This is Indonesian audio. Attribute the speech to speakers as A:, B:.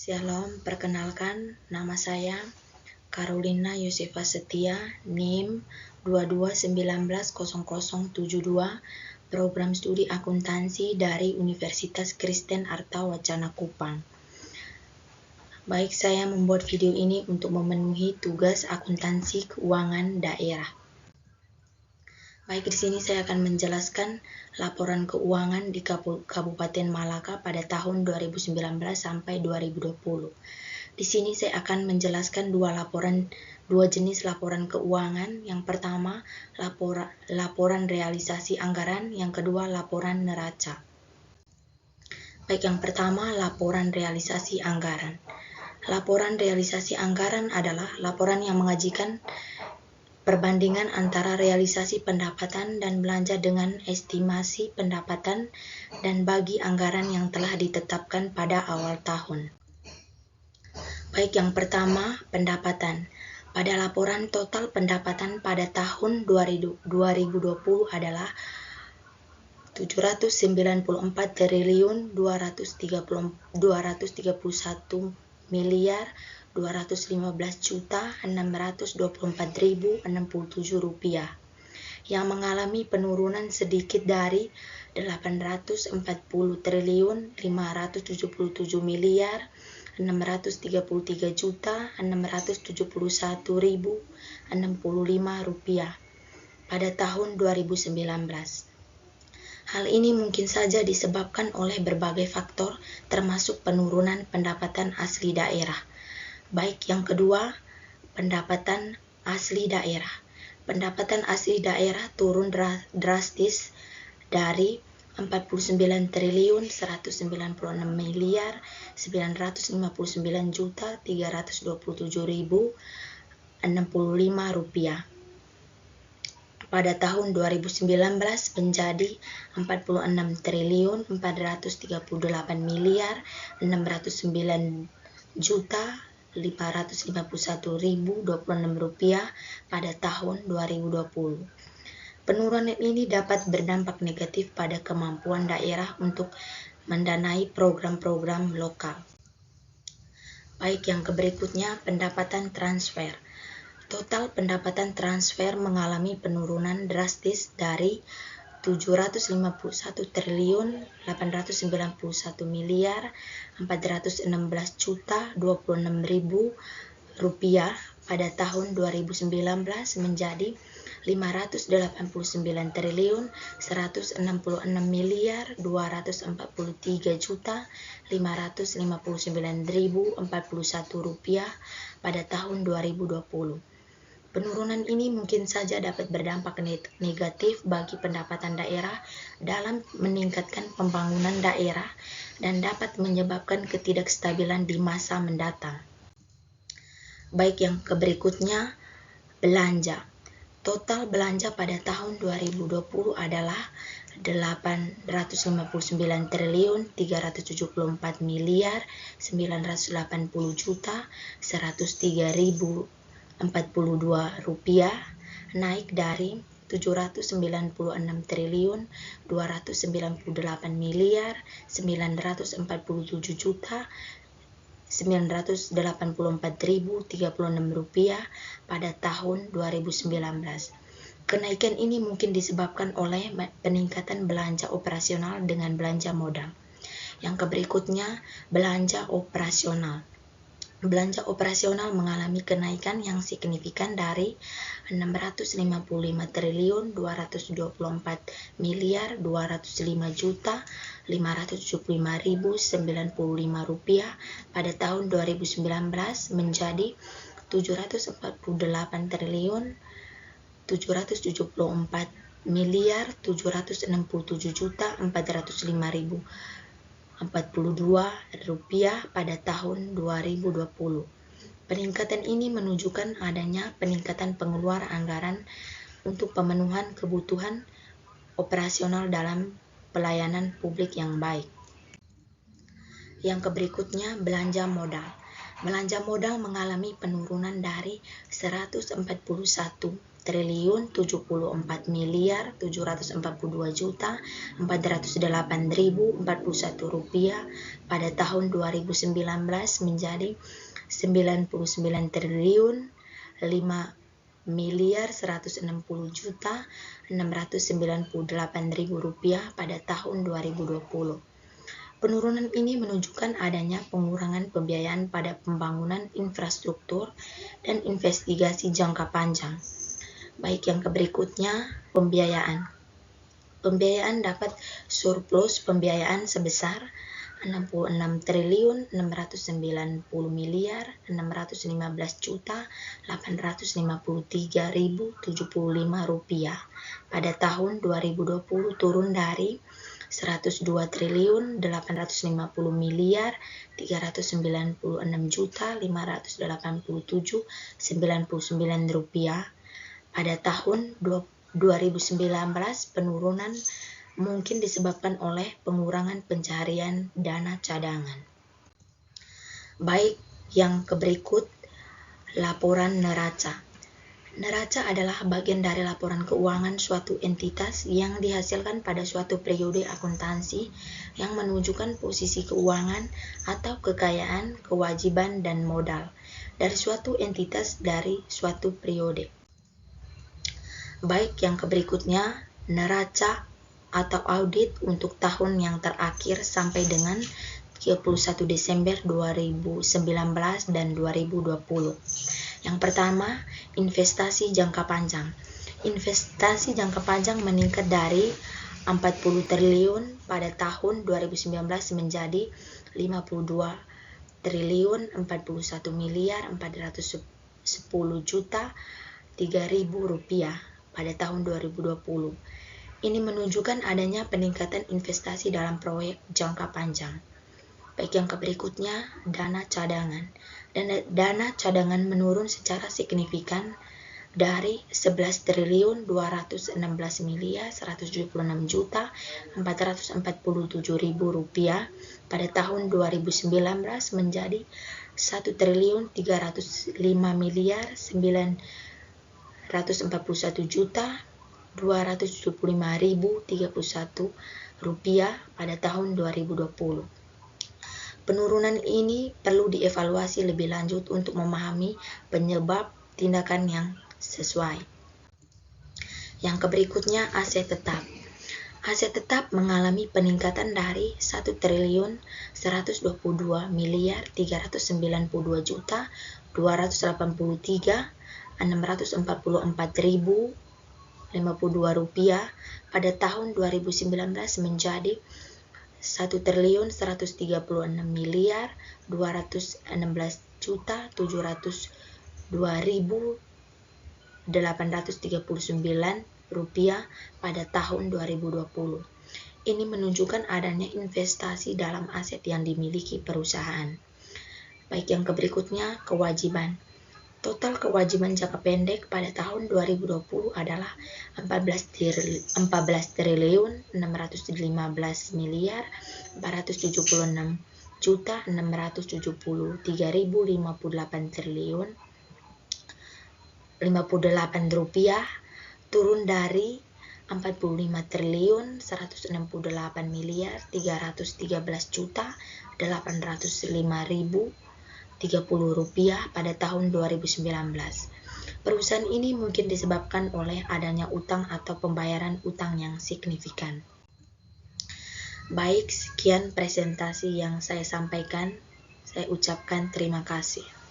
A: Shalom, perkenalkan nama saya Carolina Yosefa Setia, NIM 22190072, program studi akuntansi dari Universitas Kristen Arta Wacana Kupang. Baik, saya membuat video ini untuk memenuhi tugas akuntansi keuangan daerah. Baik, di sini saya akan menjelaskan laporan keuangan di Kabupaten Malaka pada tahun 2019 sampai 2020. Di sini saya akan menjelaskan dua jenis laporan keuangan. Yang pertama, laporan realisasi anggaran, yang kedua laporan neraca. Baik, yang pertama laporan realisasi anggaran. Laporan realisasi anggaran adalah laporan yang mengajikan perbandingan antara realisasi pendapatan dan belanja dengan estimasi pendapatan dan bagi anggaran yang telah ditetapkan pada awal tahun. Baik, yang pertama, pendapatan. Pada laporan total pendapatan pada tahun 2020 adalah 794 triliun 231 miliar 215 juta 624.067 rupiah, yang mengalami penurunan sedikit dari 840 triliun 577 miliar 633 juta 671.065 rupiah pada tahun 2019. Hal ini mungkin saja disebabkan oleh berbagai faktor, termasuk penurunan pendapatan asli daerah. Baik, yang kedua, pendapatan asli daerah. Pendapatan asli daerah turun drastis dari 49 triliun 196 miliar 959 juta 327.065 rupiah pada tahun 2019 menjadi 46 triliun 438 miliar 609 juta 551.026 rupiah pada tahun 2020. Penurunan ini dapat berdampak negatif pada kemampuan daerah untuk mendanai program-program lokal. Baik, yang berikutnya pendapatan transfer. Total pendapatan transfer mengalami penurunan drastis dari 751 triliun 891 miliar 416 juta 26.000 rupiah pada tahun 2019 menjadi 589 triliun 166 miliar 243 juta 559.041 rupiah pada tahun 2020. Penurunan ini mungkin saja dapat berdampak negatif bagi pendapatan daerah dalam meningkatkan pembangunan daerah dan dapat menyebabkan ketidakstabilan di masa mendatang. Baik, yang berikutnya, belanja. Total belanja pada tahun 2020 adalah 859 triliun 374 miliar 980 juta 103.042 rupiah, naik dari 796 triliun 298 miliar 947 juta 984.036 rupiah pada tahun 2019. Kenaikan ini mungkin disebabkan oleh peningkatan belanja operasional dengan belanja modal. Yang berikutnya, belanja operasional. Belanja operasional mengalami kenaikan yang signifikan dari 655 triliun 224 miliar 205 juta 575.095 rupiah pada tahun 2019 menjadi 748 triliun 774 miliar 767 juta 405.042 rupiah pada tahun 2020. Peningkatan ini menunjukkan adanya peningkatan pengeluaran anggaran untuk pemenuhan kebutuhan operasional dalam pelayanan publik yang baik. Yang berikutnya, belanja modal. Belanja modal mengalami penurunan dari 141 triliun 74 miliar 742 juta 408.041 rupiah pada tahun 2019 menjadi 99 triliun 5 miliar 160 juta 698.000 rupiah pada tahun 2020. Penurunan ini menunjukkan adanya pengurangan pembiayaan pada pembangunan infrastruktur dan investigasi jangka panjang. Baik yang berikutnya, pembiayaan. Pembiayaan dapat surplus pembiayaan sebesar 66 triliun 690 miliar 615 juta 853.075 rupiah pada tahun 2020 turun dari 102 triliun 850 miliar 396 juta 587.099 rupiah pada tahun 2019. Penurunan mungkin disebabkan oleh pengurangan pencarian dana cadangan. Baik yang berikut, laporan neraca. Neraca adalah bagian dari laporan keuangan suatu entitas yang dihasilkan pada suatu periode akuntansi yang menunjukkan posisi keuangan atau kekayaan, kewajiban, dan modal dari suatu entitas dari suatu periode. Baik yang berikutnya, neraca atau audit untuk tahun yang terakhir sampai dengan 31 Desember 2019 dan 2020. Yang pertama, investasi jangka panjang. Investasi jangka panjang meningkat dari 40 triliun pada tahun 2019 menjadi 52 triliun 41 miliar 410 juta 3.000 rupiah pada tahun 2020. Ini menunjukkan adanya peningkatan investasi dalam proyek jangka panjang. Baik yang berikutnya, dana cadangan. Dana cadangan menurun secara signifikan dari 11 triliun 216 miliar 176 juta 447.000 rupiah pada tahun 2019 menjadi 1 triliun 305 miliar 941 juta 275.031 rupiah pada tahun 2020. Penurunan ini perlu dievaluasi lebih lanjut untuk memahami penyebab tindakan yang sesuai. Yang berikutnya, aset tetap. Aset tetap mengalami peningkatan dari 1 triliun 122 miliar 392 juta 283.644.052 rupiah pada tahun 2019 menjadi 1 triliun 136 miliar 216 juta 702.839 rupiah pada tahun 2020. Ini menunjukkan adanya investasi dalam aset yang dimiliki perusahaan. Baik yang berikutnya, kewajiban. Total kewajiban jangka pendek pada tahun 2020 adalah 14 triliun 615 miliar 476 juta 673.058 triliun 58 rupiah, turun dari 45 triliun 168 miliar 313 juta 805.030 rupiah pada tahun 2019. Perusahaan ini mungkin disebabkan oleh adanya utang atau pembayaran utang yang signifikan. Baik, sekian presentasi yang saya sampaikan. Saya ucapkan terima kasih.